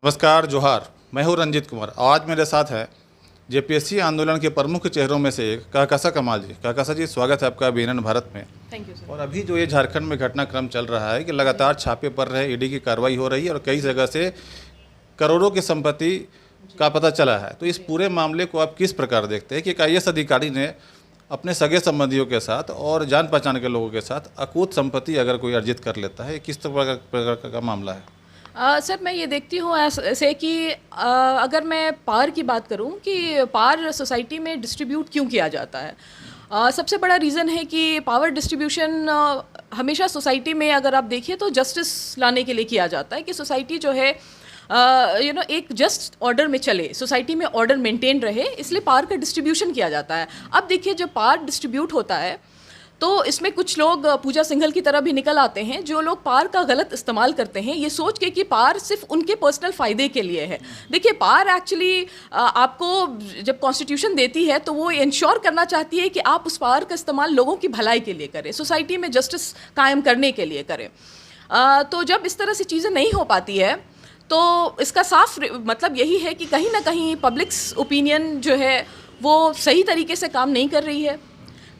नमस्कार, जोहार। मैं हूँ रंजीत कुमार। आज मेरे साथ है जेपीएससी आंदोलन के प्रमुख चेहरों में से एक कहकशा कमाल जी। कहकशा जी, स्वागत है आपका बीएनएन भारत में। Thank you sir. और अभी जो ये झारखंड में घटनाक्रम चल रहा है कि लगातार छापे पड़ रहे हैं, ईडी की कार्रवाई हो रही है और कई जगह से करोड़ों की संपत्ति का पता चला है। तो इस पूरे मामले को आप किस प्रकार देखते हैं कि एक आईएएस अधिकारी ने अपने सगे संबंधियों के साथ और जान पहचान के लोगों के साथ अकूत संपत्ति अगर कोई अर्जित कर लेता है, किस प्रकार का मामला है? सर, मैं ये देखती हूँ ऐसे कि अगर मैं पार की बात करूँ कि पार सोसाइटी में डिस्ट्रीब्यूट क्यों किया जाता है। सबसे बड़ा रीज़न है कि पावर डिस्ट्रीब्यूशन हमेशा सोसाइटी में अगर आप देखिए तो जस्टिस लाने के लिए किया जाता है कि सोसाइटी जो है एक जस्ट ऑर्डर में चले, सोसाइटी में ऑर्डर मेंटेन रहे, इसलिए पार का डिस्ट्रीब्यूशन किया जाता है। अब देखिए, जब पार डिस्ट्रीब्यूट होता है तो इसमें कुछ लोग पूजा सिंघल की तरह भी निकल आते हैं, जो लोग पार का गलत इस्तेमाल करते हैं ये सोच के कि पार सिर्फ उनके पर्सनल फ़ायदे के लिए है। देखिए, पार एक्चुअली आपको जब कॉन्स्टिट्यूशन देती है तो वो इंश्योर करना चाहती है कि आप उस पार का इस्तेमाल लोगों की भलाई के लिए करें, सोसाइटी में जस्टिस कायम करने के लिए करें। तो जब इस तरह से चीज़ें नहीं हो पाती है तो इसका साफ मतलब यही है कि कहीं ना कहीं पब्लिक्स ओपिनियन जो है वो सही तरीके से काम नहीं कर रही है।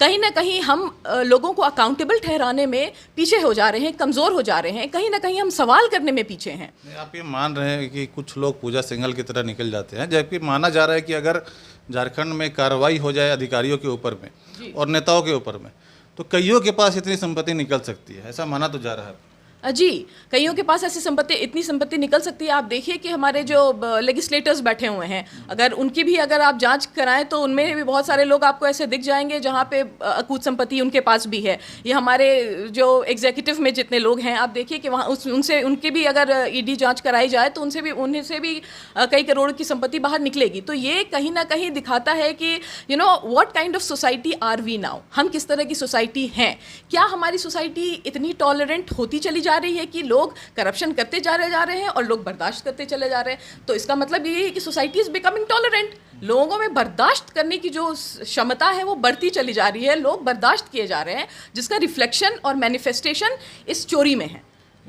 कहीं ना कहीं हम लोगों को अकाउंटेबल ठहराने में पीछे हो जा रहे हैं, कमज़ोर हो जा रहे हैं, कहीं ना कहीं हम सवाल करने में पीछे हैं। आप ये मान रहे हैं कि कुछ लोग पूजा सिंघल की तरह निकल जाते हैं, जबकि माना जा रहा है कि अगर झारखंड में कार्रवाई हो जाए अधिकारियों के ऊपर में और नेताओं के ऊपर में तो कईयों के पास इतनी संपत्ति निकल सकती है, ऐसा माना तो जा रहा है। जी, कईयों के पास ऐसी संपत्ति, इतनी संपत्ति निकल सकती है। आप देखिए कि हमारे जो लेजिस्लेटर्स बैठे हुए हैं, अगर उनकी भी अगर आप जांच कराएं तो उनमें भी बहुत सारे लोग आपको ऐसे दिख जाएंगे जहां पे अकूत संपत्ति उनके पास भी है। ये हमारे जो एग्जीक्यूटिव में जितने लोग हैं, आप देखिए कि वहाँ उनसे उनकी भी अगर ईडी जाँच कराई जाए तो उनसे भी कई करोड़ की संपत्ति बाहर निकलेगी। तो ये कहीं ना कहीं दिखाता है कि what kind of society are we now, हम किस तरह की सोसाइटी हैं। क्या हमारी सोसाइटी इतनी टॉलरेंट होती चली जा रही है कि लोग करप्शन करते जा रहे हैं और लोग बर्दाश्त करते चले जा रहे हैं? तो इसका मतलब ये है कि सोसाइटी इज बिकमिंग टॉलरेंट। लोगों में बर्दाश्त करने की जो क्षमता है वो बढ़ती चली जा रही है, लोग बर्दाश्त किए जा रहे हैं, जिसका रिफ्लेक्शन और मैनिफेस्टेशन इस चोरी में है।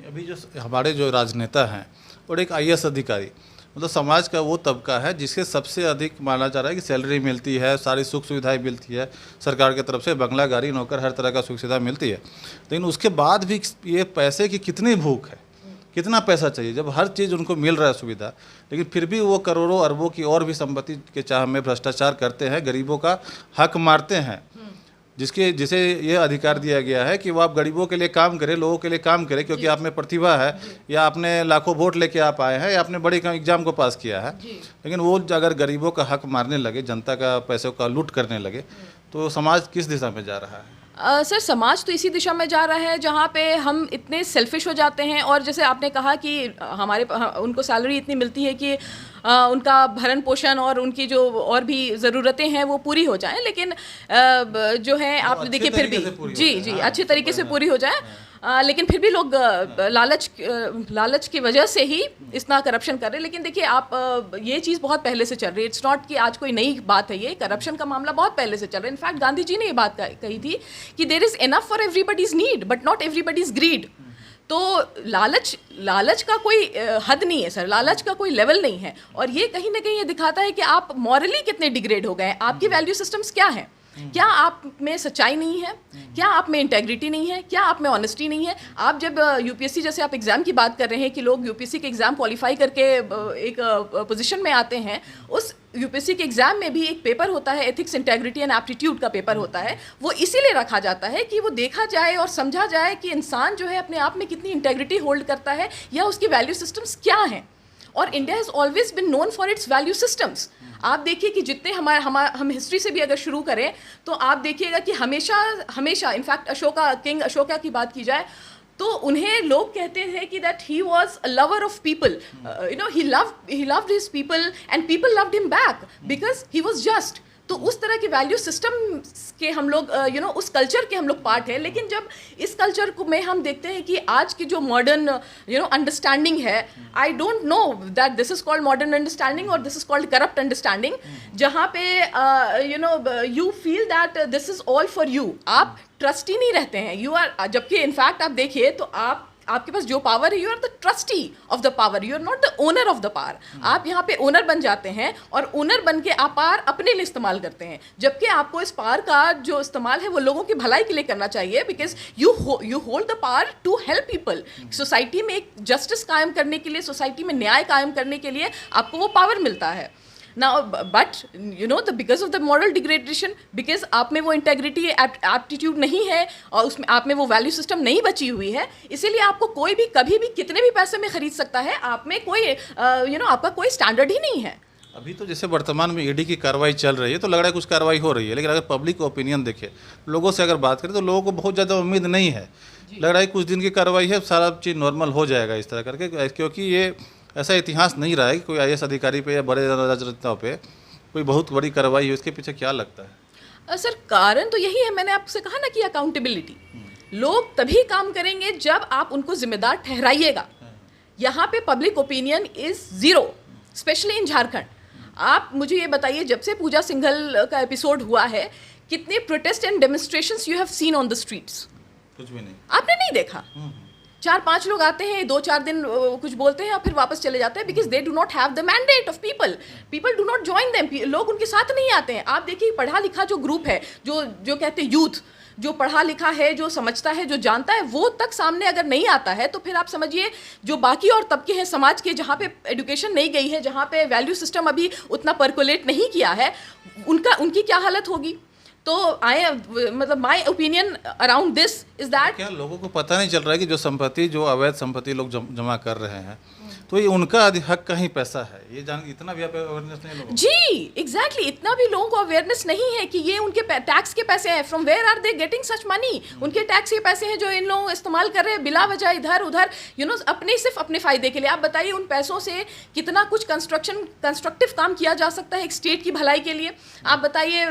अभी जो हमारे जो राजनेता हैं और एक आईएएस अधिकारी, मतलब समाज का वो तबका है जिसके सबसे अधिक माना जा रहा है कि सैलरी मिलती है, सारी सुख सुविधाएं मिलती है सरकार की तरफ से, बंगला, गाड़ी, नौकर, हर तरह का सुख सुविधा मिलती है। लेकिन उसके बाद भी ये पैसे की कितनी भूख है, कितना पैसा चाहिए, जब हर चीज़ उनको मिल रहा है सुविधा, लेकिन फिर भी वो करोड़ों अरबों की और भी संपत्ति के चाह में भ्रष्टाचार करते हैं, गरीबों का हक मारते हैं। जिसे ये अधिकार दिया गया है कि वो आप गरीबों के लिए काम करें, लोगों के लिए काम करें, क्योंकि आप में प्रतिभा है या आपने लाखों वोट लेके आप आए हैं या आपने बड़े एग्जाम को पास किया है। लेकिन वो अगर गरीबों का हक मारने लगे, जनता का पैसों का लूट करने लगे, तो समाज किस दिशा में जा रहा है? सर, समाज तो इसी दिशा में जा रहा है जहाँ पे हम इतने सेल्फिश हो जाते हैं। और जैसे आपने कहा कि उनको सैलरी इतनी मिलती है कि उनका भरण पोषण और उनकी जो और भी ज़रूरतें हैं वो पूरी हो जाएं, लेकिन जो है आप देखिए फिर भी जी अच्छे तरीके से पूरी हो जाए, लेकिन फिर भी लोग लालच की वजह से ही इतना करप्शन कर रहे हैं। लेकिन देखिए, आप ये चीज़ बहुत पहले से चल रही है, इट्स नॉट कि आज कोई नई बात है। ये करप्शन का मामला बहुत पहले से चल रहा है। इनफैक्ट गांधी जी ने ये बात कही थी कि there is enough for everybody's need but not everybody's greed. तो लालच का कोई हद नहीं है सर, लालच का कोई लेवल नहीं है। और ये कहीं ना कहीं ये दिखाता है कि आप मॉरली कितने डिग्रेड हो गए, आपकी वैल्यू सिस्टम्स क्या हैं। क्या आप में सच्चाई नहीं है? क्या आप में इंटेग्रिटी नहीं है? क्या आप में ऑनेस्टी नहीं है? आप जब यूपीएससी जैसे आप एग्ज़ाम की बात कर रहे हैं कि लोग यूपीएससी के एग्ज़ाम क्वालिफाई करके एक पोजीशन में आते हैं, उस यूपीएससी के एग्ज़ाम में भी एक पेपर होता है, एथिक्स, इंटेग्रिटी एंड एप्टीट्यूड का पेपर होता है। वो इसीलिए रखा जाता है कि वो देखा जाए और समझा जाए कि इंसान जो है अपने आप में कितनी इंटेग्रिटी होल्ड करता है या उसकी वैल्यू सिस्टम्स क्या हैं। और India has always been known for its value systems. आप देखिए कि जितने हम हिस्ट्री से भी अगर शुरू करें तो आप देखिएगा कि हमेशा इनफैक्ट किंग अशोका की बात की जाए तो उन्हें लोग कहते थे कि that he was a lover of people, he loved his people and people loved him back because he was just. तो उस तरह के वैल्यू सिस्टम के हम लोग उस कल्चर के हम लोग पार्ट है। लेकिन जब इस कल्चर को में हम देखते हैं कि आज की जो मॉडर्न अंडरस्टैंडिंग है, I don't know that this is called modern understanding और this is called corrupt understanding, जहाँ पे you feel that this is all for you. आप ट्रस्ट ही नहीं रहते हैं, जबकि इनफैक्ट आप देखिए तो आप आपके पास जो पावर है, you are the trustee of the power, you are not the owner of the power. आप यहाँ पे ओनर बन जाते हैं और ओनर बन के आप पावर अपने लिए इस्तेमाल करते हैं, जबकि आपको इस पावर का जो इस्तेमाल है वो लोगों की भलाई के लिए करना चाहिए, because you hold the power to help people. Society में एक जस्टिस कायम करने के लिए, सोसाइटी में न्याय कायम करने के लिए आपको वो पावर मिलता है। Now, but you know, because of the moral degradation, because आप में वो integrity, aptitude नहीं है और उसमें आप में वो value system नहीं बची हुई है, इसीलिए आपको कोई भी कभी भी कितने भी पैसे में खरीद सकता है। आप में कोई आपका कोई स्टैंडर्ड ही नहीं है। अभी तो जैसे वर्तमान में ईडी की कार्रवाई चल रही है तो लग रहा है कुछ कार्रवाई हो रही है, लेकिन अगर पब्लिक ओपिनियन देखे, लोगों से अगर बात करें तो लोगों को बहुत ज़्यादा उम्मीद नहीं है। लग रहा है कुछ दिन की कार्रवाई है, सारा चीज़ नॉर्मल हो जाएगा इस तरह करके, क्योंकि ये ऐसा इतिहास नहीं रहा है कि कोई आईएएस अधिकारी पे या बड़े राजनेताओं पे कोई बहुत बड़ी कार्रवाई है। उसके पीछे क्या लगता है? सर, कारण तो यही है, मैंने आपसे कहा ना कि अकाउंटेबिलिटी। लोग तभी काम करेंगे जब आप उनको जिम्मेदार ठहराइएगा। यहाँ पे public opinion is zero, specially in Jharkhand. आप मुझे ये बताइए, जब से पूजा सिंघल का एपिसोड हुआ है, कितने protest and demonstrations you have seen on the streets? कुछ भी नहीं। आपने नहीं देखा। 4-5 लोग आते हैं, 2-4 दिन कुछ बोलते हैं और फिर वापस चले जाते हैं, because they do not have the mandate of people do not join them. लोग उनके साथ नहीं आते हैं। आप देखिए, पढ़ा लिखा जो ग्रुप है, जो कहते हैं यूथ, जो पढ़ा लिखा है, जो समझता है, जो जानता है, वो तक सामने अगर नहीं आता है तो फिर आप समझिए जो बाकी और तबके हैं समाज के, जहाँ पे एजुकेशन नहीं गई है, जहाँ पे वैल्यू सिस्टम अभी उतना परकोलेट नहीं किया है, उनकी क्या हालत होगी। तो मतलब my opinion around this is that, क्या लोगों को पता नहीं चल रहा है कि जो संपत्ति, जो अवैध संपत्ति लोग जमा कर रहे हैं, तो ये उनका हक का ही पैसा है, ये जान इतना भी अवेयरनेस नहीं लोगों को। जी एग्जैक्टली, इतना भी लोगों को अवेयरनेस नहीं है कि ये उनके टैक्स के पैसे हैं। From where are they getting such money? उनके टैक्स के पैसे हैं जो इन लोग इस्तेमाल कर रहे हैं बिला वजह इधर उधर, सिर्फ अपने फायदे के लिए। आप बताइए, उन पैसों से कितना कुछ कंस्ट्रक्टिव काम किया जा सकता है एक स्टेट की भलाई के लिए। आप बताइए,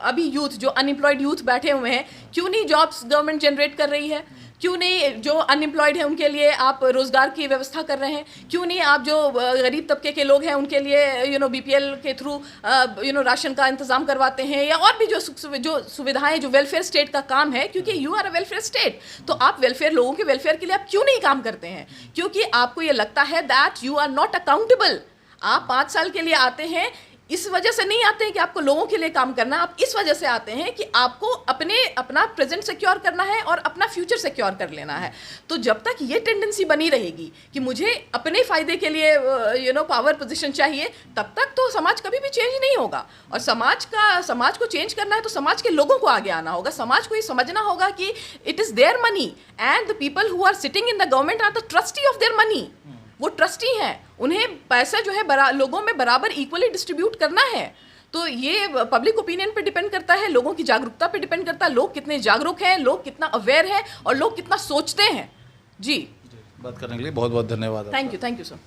अभी यूथ, जो अनएम्प्लॉयड यूथ बैठे हुए हैं, क्यों नहीं जॉब्स गवर्नमेंट जनरेट कर रही है? क्यों नहीं जो अनएम्प्लॉयड है उनके लिए आप रोज़गार की व्यवस्था कर रहे हैं? क्यों नहीं आप जो गरीब तबके के लोग हैं उनके लिए बीपीएल के थ्रू राशन का इंतज़ाम करवाते हैं, या और भी जो सुविधाएं, जो वेलफेयर स्टेट का काम है, क्योंकि you are a welfare state. तो आप वेलफेयर, लोगों के वेलफेयर के लिए आप क्यों नहीं काम करते हैं? क्योंकि आपको ये लगता है that you are not accountable. आप 5 साल के लिए आते हैं, इस वजह से नहीं आते हैं कि आपको लोगों के लिए काम करना, आप इस वजह से आते हैं कि आपको अपना प्रेजेंट सिक्योर करना है और अपना फ्यूचर सिक्योर कर लेना है। तो जब तक ये टेंडेंसी बनी रहेगी कि मुझे अपने फ़ायदे के लिए पावर पोजीशन चाहिए, तब तक तो समाज कभी भी चेंज नहीं होगा। और समाज को चेंज करना है तो समाज के लोगों को आगे आना होगा। समाज को ये समझना होगा कि it is their money and the people who are sitting in the government are the trustee of their money. वो ट्रस्टी हैं, उन्हें पैसा जो है लोगों में बराबर इक्वली डिस्ट्रीब्यूट करना है। तो ये पब्लिक ओपिनियन पे डिपेंड करता है, लोगों की जागरूकता पे डिपेंड करता है, लोग कितने जागरूक हैं, लोग कितना अवेयर हैं और लोग कितना सोचते हैं। जी, बात करने के लिए बहुत बहुत धन्यवाद। Thank you sir.